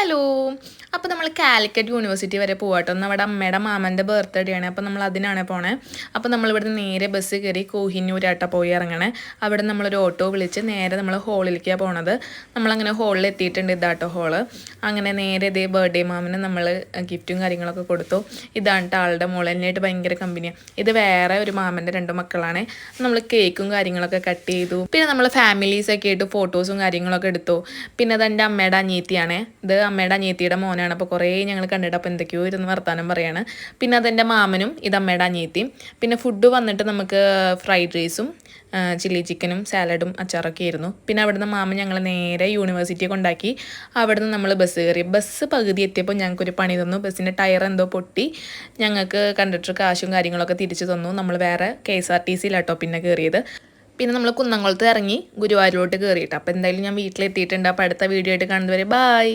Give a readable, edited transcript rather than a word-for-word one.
Hello. അപ്പോൾ നമ്മൾ Calicut university വരെ പോകട്ടോ. നമ്മുടെ അമ്മയുടെ മാമൻ്റെ ബർത്ത്ഡേ ആണ്. അപ്പോൾ നമ്മൾ അതിനാണ് പോണേ. അപ്പോൾ നമ്മളിവിടുന്ന് നേരെ ബസ് കയറി കോഹിന്നൂരാട്ട പോയി ഇറങ്ങണേ. അവിടെ നമ്മളൊരു ഓട്ടോ വിളിച്ച് നേരെ നമ്മൾ ഹോളിലേക്കാണ് പോണത്. നമ്മളങ്ങനെ ഹോളിൽ എത്തിയിട്ടുണ്ട്. ഇതാട്ടോ ഹോള്. അങ്ങനെ നേരെ ഇതേ ബർത്ത്ഡേ മാമിന് നമ്മൾ ഗിഫ്റ്റും കാര്യങ്ങളൊക്കെ കൊടുത്തു. ഇതാണ് ആളുടെ മോൾ. എന്നായിട്ട് ഭയങ്കര കമ്പനിയാണ്. ഇത് വേറെ ഒരു മാമൻ്റെ 2 മക്കളാണ്. നമ്മൾ കേക്കും കാര്യങ്ങളൊക്കെ കട്ട് ചെയ്തു. പിന്നെ നമ്മൾ ഫാമിലീസൊക്കെ ആയിട്ട് ഫോട്ടോസും കാര്യങ്ങളൊക്കെ എടുത്തു. പിന്നെ അതെൻ്റെ അമ്മയുടെ അനിയത്തിയാണ്. ഇത് അമ്മയുടെ അനിയത്തിയുടെ മോനാണ്. അപ്പോൾ കുറേ ഞങ്ങൾ കണ്ടിട്ട് അപ്പോൾ എന്തൊക്കെയോ ഇരുന്ന് വർത്താനം പറയാണ്. പിന്നെ അതെൻ്റെ മാമനും ഇത് അമ്മയുടെ അനിയത്തിയും. പിന്നെ ഫുഡ് വന്നിട്ട് നമുക്ക് ഫ്രൈഡ് റൈസും ചില്ലി ചിക്കനും സാലഡും അച്ചാറൊക്കെ ആയിരുന്നു. പിന്നെ അവിടുന്ന് മാമൻ ഞങ്ങൾ നേരെ യൂണിവേഴ്സിറ്റിയെ കൊണ്ടാക്കി. അവിടുന്ന് നമ്മൾ ബസ് കയറി. ബസ് പകുതി എത്തിയപ്പോൾ ഞങ്ങൾക്കൊരു പണി തന്നു. ബസ്സിൻ്റെ ടയർ എന്തോ പൊട്ടി. ഞങ്ങൾക്ക് കണ്ടക്ടർ കാശും കാര്യങ്ങളൊക്കെ തിരിച്ചു തന്നു. നമ്മൾ വേറെ KSRTCയിലാട്ടോ പിന്നെ കയറിയത്. പിന്നെ നമ്മൾ കുന്നംകുളത്ത് ഇറങ്ങി ഗുരുവായൂരിലോട്ട് കയറിയിട്ട്. അപ്പോൾ എന്തായാലും ഞാൻ വീട്ടിലെത്തിയിട്ടുണ്ട്. അപ്പോൾ അടുത്ത വീഡിയോ ആയിട്ട് കാണുന്നവരെ ബൈ.